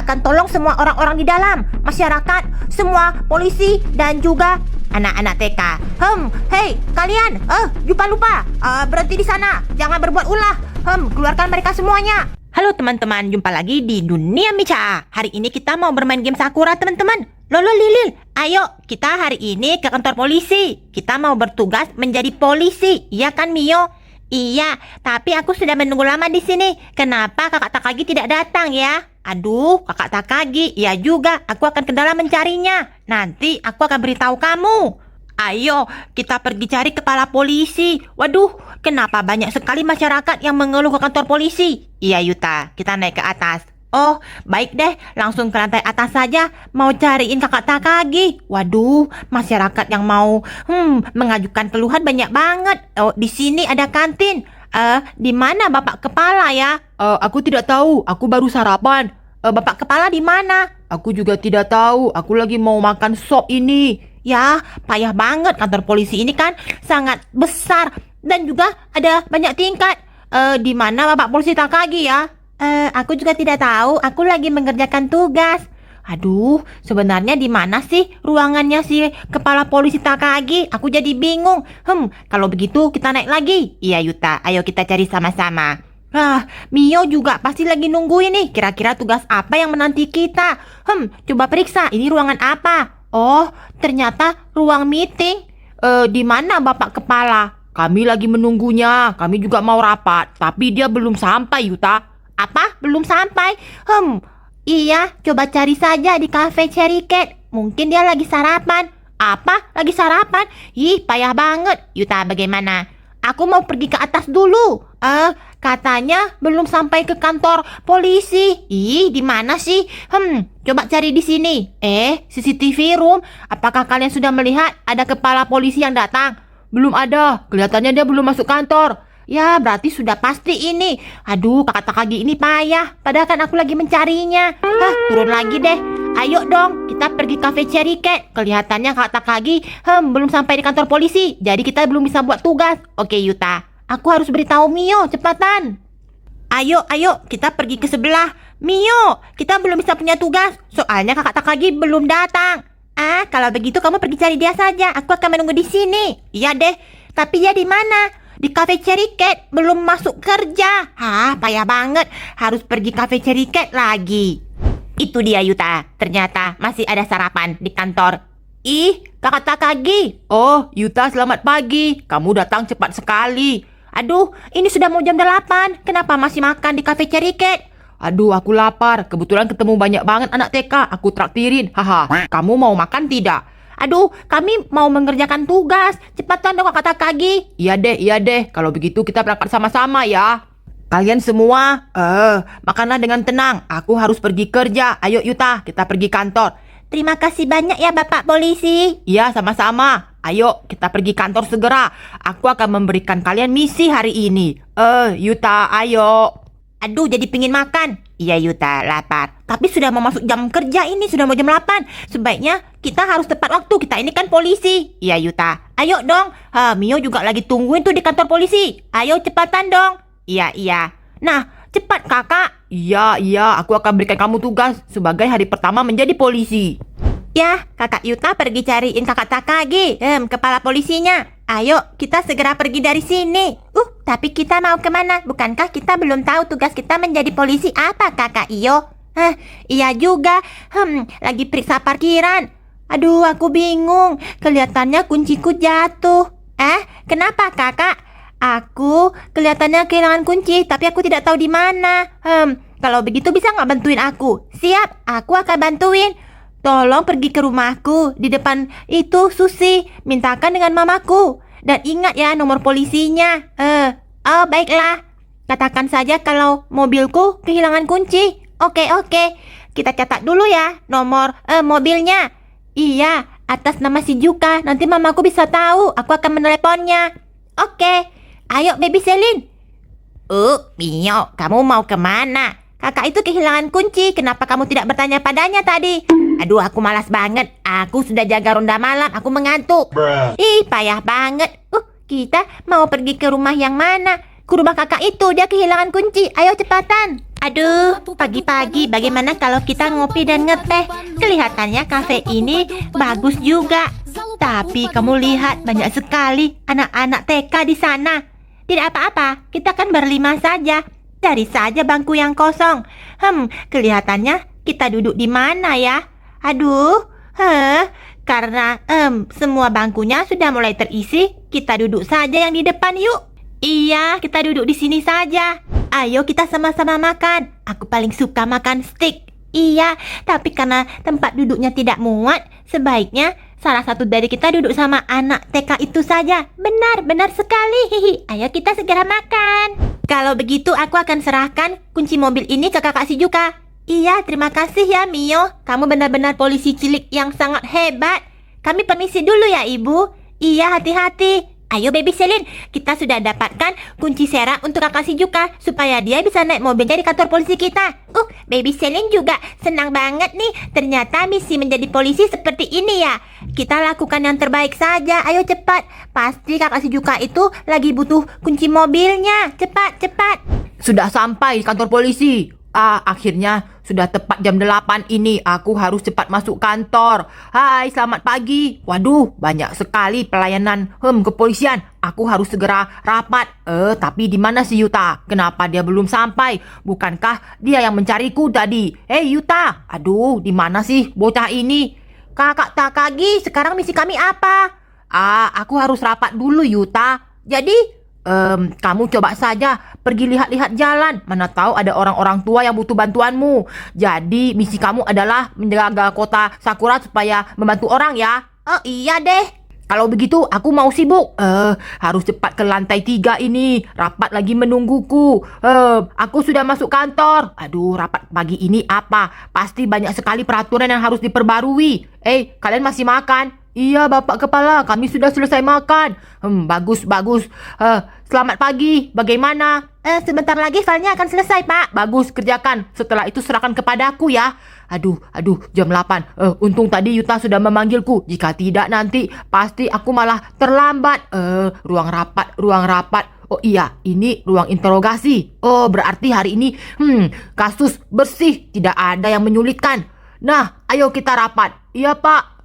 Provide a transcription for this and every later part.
akan tolong semua orang-orang di dalam, masyarakat, semua polisi dan juga anak-anak TK. Hei, kalian, lupa, berhenti di sana, jangan berbuat ulah. Keluarkan mereka semuanya. Halo teman-teman, jumpa lagi di Dunia Mica. Hari ini kita mau bermain game Sakura, teman-teman. Lolo Lilil, ayo kita hari ini ke kantor polisi. Kita mau bertugas menjadi polisi, iya kan Mio? Iya, tapi aku sudah menunggu lama di sini. Kenapa kakak Takagi tidak datang ya? Aduh, kakak Takagi, iya juga. Aku akan ke dalam mencarinya. Nanti aku akan beritahu kamu. Ayo, kita pergi cari kepala polisi. Waduh, kenapa banyak sekali masyarakat yang mengeluh ke kantor polisi? Iya Yuta, kita naik ke atas. Oh, baik deh, langsung ke lantai atas saja. Mau cariin kakak Takagi. Waduh, masyarakat yang mau mengajukan keluhan banyak banget. Oh, di sini ada kantin. Di mana Bapak Kepala ya? Aku tidak tahu, aku baru sarapan. Bapak Kepala di mana? Aku juga tidak tahu, aku lagi mau makan sop ini. Ya, payah banget, kantor polisi ini kan sangat besar dan juga ada banyak tingkat. Di mana Bapak Polisi Takagi ya? Aku juga tidak tahu, aku lagi mengerjakan tugas. Aduh, sebenarnya di mana sih ruangannya si kepala polisi Takagi? Aku jadi bingung. Kalau begitu kita naik lagi. Iya Yuta, ayo kita cari sama-sama. Mio juga pasti lagi nungguin nih. Kira-kira tugas apa yang menanti kita? Coba periksa, ini ruangan apa? Oh, ternyata ruang meeting. Di mana Bapak Kepala? Kami lagi menunggunya, kami juga mau rapat, tapi dia belum sampai Yuta. Apa? Belum sampai? Iya, coba cari saja di cafe Cherry Cat. Mungkin dia lagi sarapan. Apa? Lagi sarapan? Ih, payah banget. Yuta, bagaimana? Aku mau pergi ke atas dulu. Katanya belum sampai ke kantor polisi. Ih, di mana sih? Coba cari di sini. CCTV room. Apakah kalian sudah melihat ada kepala polisi yang datang? Belum ada, kelihatannya dia belum masuk kantor. Ya, berarti sudah pasti ini. Aduh, kakak Takagi ini payah. Padahal kan aku lagi mencarinya. Turun lagi deh. Ayo dong, kita pergi cafe Cherry Cat. Kelihatannya kakak Takagi belum sampai di kantor polisi. Jadi kita belum bisa buat tugas. Oke Yuta, aku harus beritahu Mio, cepatan. Ayo, kita pergi ke sebelah. Mio, kita belum bisa punya tugas. Soalnya kakak Takagi belum datang. Kalau begitu kamu pergi cari dia saja. Aku akan menunggu di sini. Iya deh. Tapi dia di mana? Di cafe Cherry Cat, belum masuk kerja. Payah banget. Harus pergi cafe Cherry Cat lagi. Itu dia Yuta. Ternyata masih ada sarapan di kantor. Ih, kakak Takagi. Oh, Yuta selamat pagi. Kamu datang cepat sekali. Aduh, ini sudah mau jam 8. Kenapa masih makan di cafe Cherry Cat? Aduh, aku lapar. Kebetulan ketemu banyak banget anak TK. Aku traktirin. Kamu mau makan tidak? Aduh, kami mau mengerjakan tugas. Cepatan dong kakak Takagi. Iya deh. Kalau begitu kita berangkat sama-sama ya. Kalian semua, makanlah dengan tenang. Aku harus pergi kerja. Ayo Yuta, kita pergi kantor. Terima kasih banyak ya Bapak Polisi. Iya, sama-sama. Ayo, kita pergi kantor segera. Aku akan memberikan kalian misi hari ini. Yuta, ayo. Aduh, jadi pingin makan. Iya Yuta, lapar. Tapi sudah mau masuk jam kerja ini, sudah mau jam 8. Sebaiknya kita harus tepat waktu, kita ini kan polisi. Iya Yuta, ayo dong. Mio juga lagi tungguin tuh di kantor polisi. Ayo cepatan dong. Iya. Nah, cepat kakak. Iya, aku akan berikan kamu tugas sebagai hari pertama menjadi polisi. Ya, kakak Yuta pergi cariin kakak Takagi, kepala polisinya. Ayo, kita segera pergi dari sini. Tapi kita mau kemana? Bukankah kita belum tahu tugas kita menjadi polisi apa, kakak Iyo? Iya juga. Lagi periksa parkiran. Aduh, aku bingung. Kelihatannya kunciku jatuh. Kenapa, kakak? Aku kelihatannya kehilangan kunci, tapi aku tidak tahu di mana. Kalau begitu bisa nggak bantuin aku? Siap, aku akan bantuin. Tolong pergi ke rumahku. Di depan itu Susi. Mintakan dengan mamaku. Dan ingat ya nomor polisinya. Baiklah. Katakan saja kalau mobilku kehilangan kunci. Oke. Kita catat dulu ya nomor mobilnya. Iya, atas nama si Juka. Nanti mamaku bisa tahu. Aku akan meneleponnya. Oke. Ayo baby Selin. Mio, kamu mau kemana? Kakak itu kehilangan kunci. Kenapa kamu tidak bertanya padanya tadi? Aduh, aku malas banget. Aku sudah jaga ronda malam. Aku mengantuk. Ih, payah banget. Kita mau pergi ke rumah yang mana? Ke rumah kakak itu. Dia kehilangan kunci. Ayo cepatan. Aduh, pagi-pagi bagaimana kalau kita ngopi dan ngeteh? Kelihatannya kafe ini bagus juga. Tapi kamu lihat banyak sekali anak-anak TK di sana. Tidak apa-apa, kita kan berlima saja. Cari saja bangku yang kosong. Kelihatannya kita duduk di mana ya? Aduh, karena semua bangkunya sudah mulai terisi, kita duduk saja yang di depan yuk. Iya, kita duduk di sini saja. Ayo kita sama-sama makan. Aku paling suka makan steak. Iya, tapi karena tempat duduknya tidak muat, sebaiknya salah satu dari kita duduk sama anak TK itu saja. Benar sekali. Hihi. Ayo kita segera makan. Kalau begitu aku akan serahkan kunci mobil ini ke kakak Shizuka. Iya, terima kasih ya Mio. Kamu benar-benar polisi cilik yang sangat hebat. Kami permisi dulu ya ibu. Iya, hati-hati. Ayo Baby Selin, kita sudah dapatkan kunci serak untuk kakak Shizuka supaya dia bisa naik mobilnya di kantor polisi kita. Baby Selin juga senang banget nih. Ternyata misi menjadi polisi seperti ini ya. Kita lakukan yang terbaik saja. Ayo cepat. Pasti kakak Shizuka itu lagi butuh kunci mobilnya. Cepat. Sudah sampai di kantor polisi. Akhirnya sudah tepat jam 8 ini. Aku harus cepat masuk kantor. Hai, selamat pagi. Waduh, banyak sekali pelayanan kepolisian. Aku harus segera rapat. Tapi di mana si Yuta? Kenapa dia belum sampai? Bukankah dia yang mencariku tadi? Hei Yuta, aduh, di mana sih bocah ini? Kakak Takagi, sekarang misi kami apa? Aku harus rapat dulu Yuta. Jadi kamu coba saja pergi lihat-lihat jalan. Mana tahu ada orang-orang tua yang butuh bantuanmu. Jadi misi kamu adalah menjaga kota Sakura supaya membantu orang ya. Oh iya deh. Kalau begitu aku mau sibuk. Harus cepat ke lantai 3 ini. Rapat lagi menungguku. Aku sudah masuk kantor. Aduh, rapat pagi ini apa? Pasti banyak sekali peraturan yang harus diperbarui. Kalian masih makan? Iya, Bapak Kepala, kami sudah selesai makan. Bagus. Selamat pagi, bagaimana? Sebentar lagi filenya akan selesai, Pak. Bagus, kerjakan. Setelah itu serahkan kepadaku ya. Aduh, jam 8. Untung tadi Yuta sudah memanggilku. Jika tidak nanti pasti aku malah terlambat. Ruang rapat. Oh iya, ini ruang interogasi. Oh, berarti hari ini kasus bersih, tidak ada yang menyulitkan. Nah, ayo kita rapat. Iya, Pak.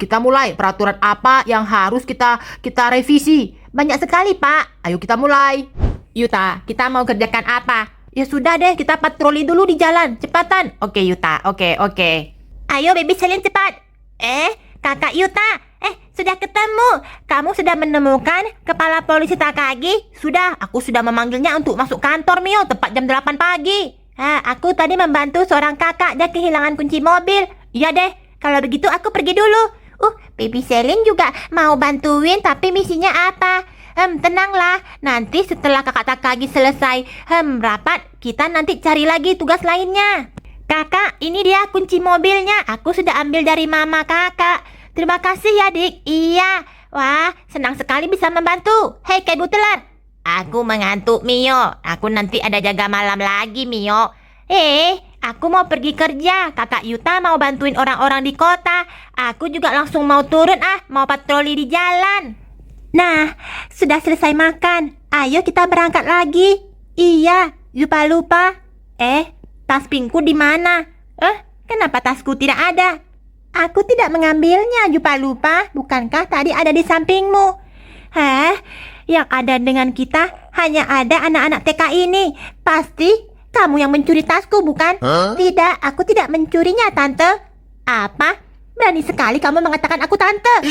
Kita mulai. Peraturan apa yang harus kita revisi? Banyak sekali, Pak. Ayo kita mulai. Yuta, kita mau kerjakan apa? Ya sudah deh, kita patroli dulu di jalan. Cepatan. Oke, Yuta. Oke. Ayo, Baby Selin cepat. Kakak Yuta. Sudah ketemu. Kamu sudah menemukan kepala polisi Takagi? Sudah, aku sudah memanggilnya untuk masuk kantor, Mio. Tepat jam 8 pagi. Aku tadi membantu seorang kakak. Dia kehilangan kunci mobil. Iya deh. Kalau begitu aku pergi dulu. Baby Selin juga mau bantuin, tapi misinya apa? Tenanglah. Nanti setelah kakak Takagi selesai rapat, kita nanti cari lagi tugas lainnya. Kakak, ini dia kunci mobilnya. Aku sudah ambil dari mama kakak. Terima kasih ya, Dik. Iya. Wah, senang sekali bisa membantu. Hei, Kaibu Telar. Aku mengantuk, Mio. Aku nanti ada jaga malam lagi, Mio. Aku mau pergi kerja. Kakak Yuta mau bantuin orang-orang di kota. Aku juga langsung mau turun mau patroli di jalan. Nah, sudah selesai makan. Ayo kita berangkat lagi. Iya, lupa. Tas pinku di mana? Kenapa tasku tidak ada? Aku tidak mengambilnya, lupa. Bukankah tadi ada di sampingmu? Yang ada dengan kita hanya ada anak-anak TK ini. Pasti kamu yang mencuri tasku, bukan? Tidak, aku tidak mencurinya, Tante. Apa? Berani sekali kamu mengatakan aku Tante.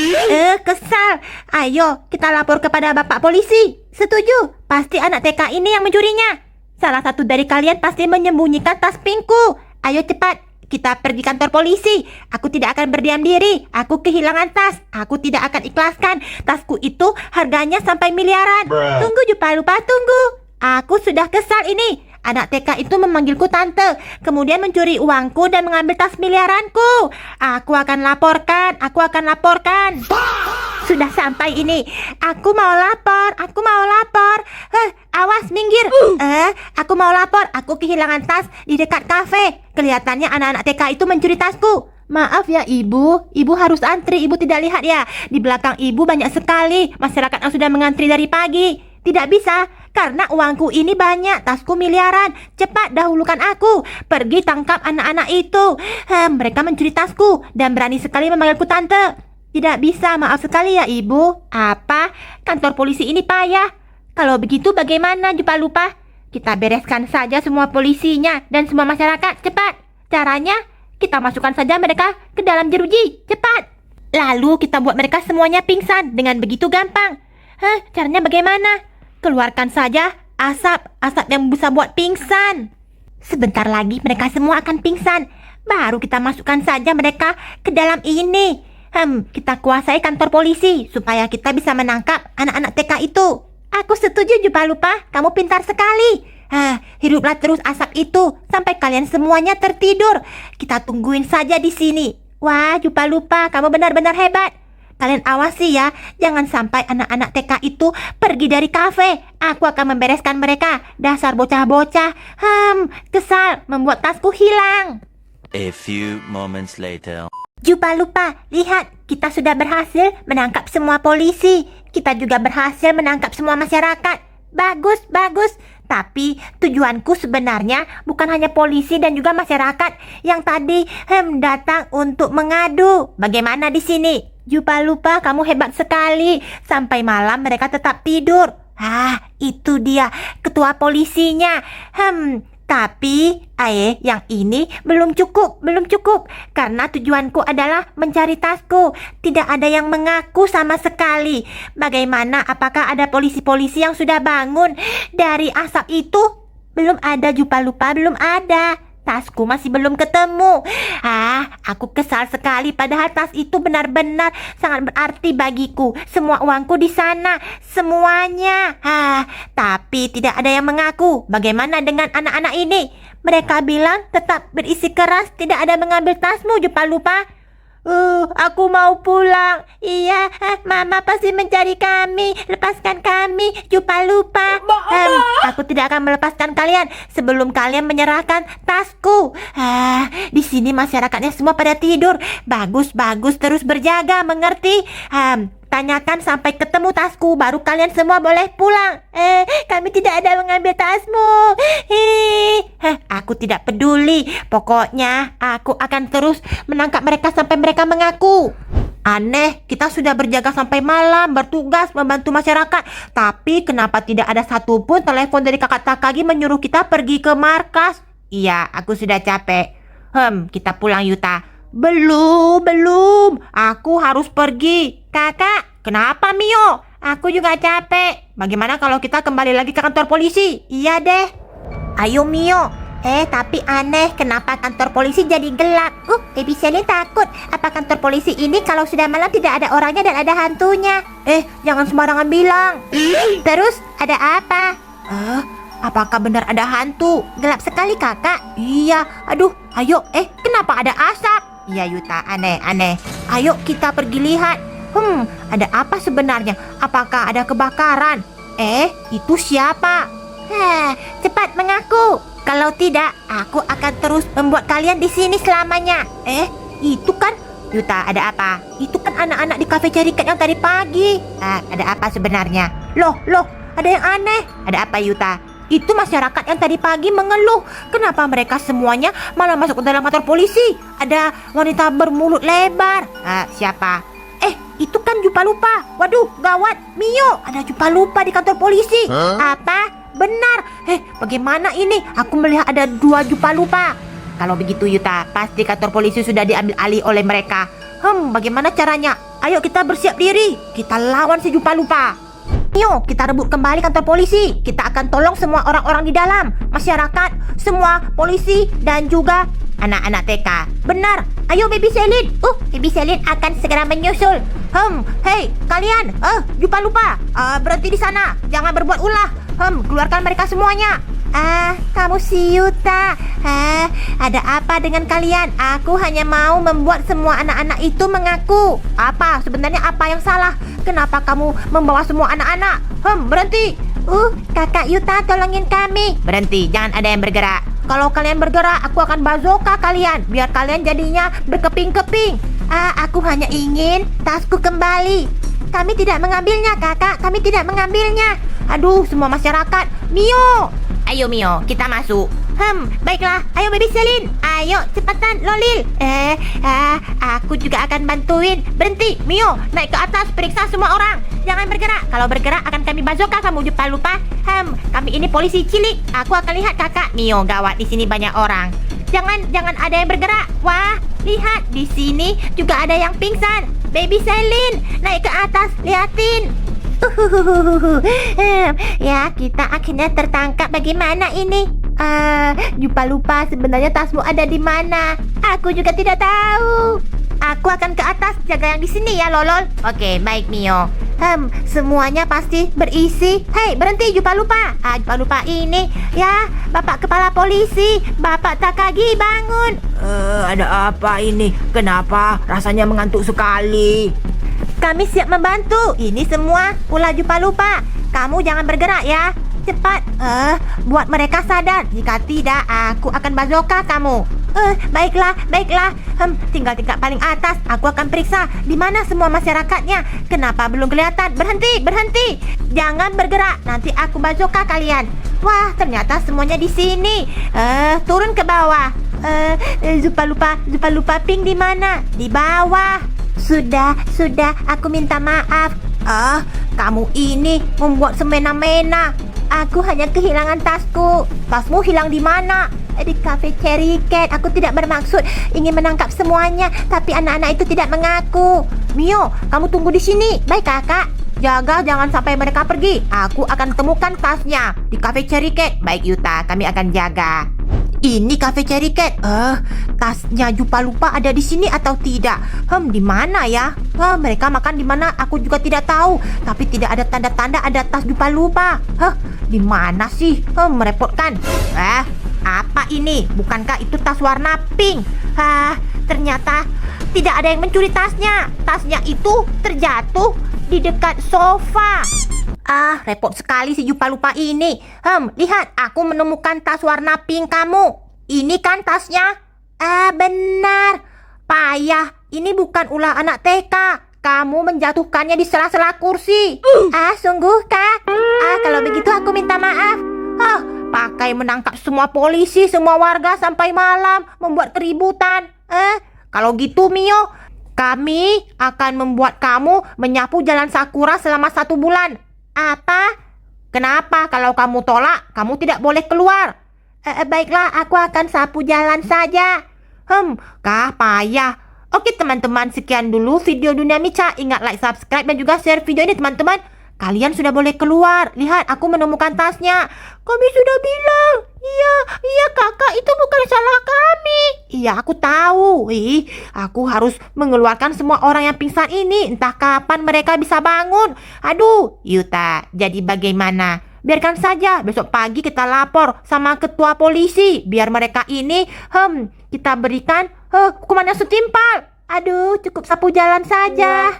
Kesal. Ayo, kita lapor kepada Bapak Polisi. Setuju. Pasti anak TK ini yang mencurinya. Salah satu dari kalian pasti menyembunyikan tas pinku. Ayo cepat, kita pergi kantor polisi. Aku tidak akan berdiam diri. Aku kehilangan tas. Aku tidak akan ikhlaskan. Tasku itu harganya sampai miliaran. Tunggu, lupa, tunggu. Aku sudah kesal ini. Anak TK itu memanggilku Tante, kemudian mencuri uangku dan mengambil tas miliaranku. Aku akan laporkan. Sudah sampai ini. Aku mau lapor. Awas, minggir. Aku mau lapor. Aku kehilangan tas di dekat kafe. Kelihatannya anak-anak TK itu mencuri tasku. Maaf ya ibu, ibu harus antri. Ibu tidak lihat ya, di belakang ibu banyak sekali masyarakat yang sudah mengantri dari pagi. Tidak bisa, Karena uangku ini banyak, tasku miliaran. Cepat dahulukan aku. Pergi tangkap anak-anak itu. Mereka mencuri tasku dan berani sekali memanggilku tante. Tidak bisa, maaf sekali ya ibu. Apa? Kantor polisi ini payah. Kalau begitu bagaimana, Jupa Lupa? Kita bereskan saja semua polisinya dan semua masyarakat. Cepat. Caranya, kita masukkan saja mereka ke dalam jeruji. Cepat. Lalu kita buat mereka semuanya pingsan dengan begitu gampang. Caranya bagaimana? Keluarkan saja asap yang bisa buat pingsan. Sebentar lagi mereka semua akan pingsan. Baru kita masukkan saja mereka ke dalam ini. Kita kuasai kantor polisi supaya kita bisa menangkap anak-anak TK itu. Aku setuju, Jupa Lupa. Kamu pintar sekali. Hiduplah terus asap itu sampai kalian semuanya tertidur. Kita tungguin saja di sini. Wah, Jupa Lupa, kamu benar-benar hebat. Kalian awasi ya, jangan sampai anak-anak TK itu pergi dari kafe. Aku akan membereskan mereka. Dasar bocah-bocah. Kesal membuat tasku hilang. A few moments later. Jupa Lupa, lihat, kita sudah berhasil menangkap semua polisi. Kita juga berhasil menangkap semua masyarakat. Bagus, bagus. Tapi tujuanku sebenarnya bukan hanya polisi dan juga masyarakat yang tadi datang untuk mengadu. Bagaimana di sini? Jupa Lupa, kamu hebat sekali. Sampai malam mereka tetap tidur. Itu dia ketua polisinya. Tapi yang ini belum cukup. Karena tujuanku adalah mencari tasku. Tidak ada yang mengaku sama sekali. Bagaimana? Apakah ada polisi-polisi yang sudah bangun dari asap itu? Belum ada, Jupa Lupa, belum ada. Tasku masih belum ketemu. Aku kesal sekali. Padahal tas itu benar-benar sangat berarti bagiku. Semua uangku di sana, semuanya. Tapi tidak ada yang mengaku. Bagaimana dengan anak-anak ini? Mereka bilang tetap berisi keras, tidak ada mengambil tasmu, Jupa Lupa. Aku mau pulang. Iya, Mama pasti mencari kami. Lepaskan kami, Jupa Lupa. Aku tidak akan melepaskan kalian sebelum kalian menyerahkan tasku. Di sini masyarakatnya semua pada tidur. Bagus, terus berjaga, mengerti? Tanyakan sampai ketemu tasku, baru kalian semua boleh pulang. Kami tidak ada mengambil tasmu. Aku tidak peduli. Pokoknya aku akan terus menangkap mereka sampai mereka mengaku. Aneh, kita sudah berjaga sampai malam, bertugas membantu masyarakat. Tapi kenapa tidak ada satupun telepon dari kakak Takagi menyuruh kita pergi ke markas? Iya, aku sudah capek. Kita pulang, Yuta. Belum. Aku harus pergi. Kakak, kenapa, Mio? Aku juga capek. Bagaimana kalau kita kembali lagi ke kantor polisi? Iya deh. Ayo, Mio. Tapi aneh, kenapa kantor polisi jadi gelap? Baby Shelly takut. Apa kantor polisi ini kalau sudah malam tidak ada orangnya dan ada hantunya? Jangan sembarangan bilang. Terus, ada apa? Apakah benar ada hantu? Gelap sekali, kakak. Iya, aduh, ayo. Kenapa ada asap? Iya, Yuta, aneh. Ayo kita pergi lihat. Ada apa sebenarnya? Apakah ada kebakaran? Itu siapa? Cepat mengaku. Kalau tidak, aku akan terus membuat kalian di sini selamanya. Itu kan Yuta, ada apa? Itu kan anak-anak di kafe Cerikat yang tadi pagi. Ada apa sebenarnya? Loh, ada yang aneh. Ada apa, Yuta? Itu masyarakat yang tadi pagi mengeluh. Kenapa mereka semuanya malah masuk ke dalam kantor polisi? Ada wanita bermulut lebar. Siapa? Itu kan Jupa Lupa. Waduh, gawat. Mio, ada Jupa Lupa di kantor polisi. Apa? Benar. Bagaimana ini? Aku melihat ada 2 Jupa Lupa. Kalau begitu, Yuta, pasti kantor polisi sudah diambil alih oleh mereka. Bagaimana caranya? Ayo kita bersiap diri. Kita lawan si Jupa Lupa. Yuk, kita rebut kembali kantor polisi. Kita akan tolong semua orang-orang di dalam, masyarakat, semua polisi, dan juga anak-anak TK. Benar. Ayo, Baby Selin. Baby Selin akan segera menyusul. Hei, kalian. Jupa Lupa. Berhenti di sana. Jangan berbuat ulah. Keluarkan mereka semuanya. Kamu si Yuta. Ada apa dengan kalian? Aku hanya mau membuat semua anak-anak itu mengaku. Apa? Sebenarnya apa yang salah? Kenapa kamu membawa semua anak-anak? Berhenti. Kakak Yuta, tolongin kami. Berhenti, jangan ada yang bergerak. Kalau kalian bergerak, aku akan bazooka kalian. Biar kalian jadinya berkeping-keping. Aku hanya ingin tasku kembali. kami tidak mengambilnya, kakak. Kami tidak mengambilnya. Aduh, semua masyarakat. Mio. Ayo Mio, kita masuk. Baiklah. Ayo Baby Selin. Ayo, cepetan Lolil. Aku juga akan bantuin. Berhenti, Mio. Naik ke atas, periksa semua orang. Jangan bergerak. Kalau bergerak akan kami bazoka kamu, lupa. Kami ini polisi cilik. Aku akan lihat kakak. Mio, gawat, di sini banyak orang. Jangan ada yang bergerak. Wah, lihat di sini juga ada yang pingsan. Baby Selin, naik ke atas, liatin. Ya, kita akhirnya tertangkap. Bagaimana ini? Lupa sebenarnya tasmu ada di mana? Aku juga tidak tahu. Aku akan ke atas, jaga yang di sini ya, Lolol. Oke, baik Mio. Semuanya pasti berisi. Hei, berhenti lupa. Lupa ini. Ya, Bapak Kepala Polisi, Bapak Takagi, bangun. Ada apa ini? Kenapa rasanya mengantuk sekali? Kami siap membantu. Ini semua ulah lupa. Kamu jangan bergerak ya. Cepat. Buat mereka sadar. Jika tidak, aku akan bazoka kamu. Baiklah. Tinggal tingkat paling atas. Aku akan periksa di mana semua masyarakatnya. Kenapa belum kelihatan? Berhenti. Jangan bergerak. Nanti aku bazoka kalian. Wah, ternyata semuanya di sini. Turun ke bawah. Lupa pink di mana? Di bawah. Sudah. Aku minta maaf. Kamu ini membuat semena-mena. Aku hanya kehilangan tasku. Tasmu hilang di mana? Di cafe Cherry Cat. Aku tidak bermaksud ingin menangkap semuanya, tapi anak-anak itu tidak mengaku. Mio, kamu tunggu di sini. Baik kakak. Jaga jangan sampai mereka pergi. Aku akan temukan tasnya di cafe Cherry Cat. Baik Yuta, kami akan jaga. Ini cafe Cherry Cat. Tasnya lupa ada di sini atau tidak? Di mana ya? Mereka makan di mana? Aku juga tidak tahu. Tapi tidak ada tanda-tanda ada tas lupa. Di mana sih? Merepotkan. Apa ini? Bukankah itu tas warna pink? Ternyata tidak ada yang mencuri tasnya. Tasnya itu terjatuh di dekat sofa. Repot sekali si lupa ini. Lihat, aku menemukan tas warna pink kamu. Ini kan tasnya? Benar. Payah, ini bukan ulah anak TK. Kamu menjatuhkannya di sela-sela kursi. Sungguh kah? Kalau begitu aku minta maaf. Pakai menangkap semua polisi, semua warga sampai malam, membuat keributan. Kalau gitu Mio, kami akan membuat kamu menyapu Jalan Sakura selama 1 bulan. Apa? Kenapa? Kalau kamu tolak, kamu tidak boleh keluar. Baiklah, aku akan sapu jalan saja. Payah. Oke teman-teman, sekian dulu video Dunia Mica. Ingat like, subscribe, dan juga share video ini teman-teman. Kalian sudah boleh keluar. Lihat, aku menemukan tasnya. Kami sudah bilang. Iya kakak, itu bukan salah kami. Iya, aku tahu. Aku harus mengeluarkan semua orang yang pingsan ini. Entah kapan mereka bisa bangun. Aduh, Yuta, jadi bagaimana? Biarkan saja, besok pagi kita lapor sama ketua polisi. Biar mereka ini, kita berikan hukuman yang setimpal. Aduh, cukup sapu jalan saja.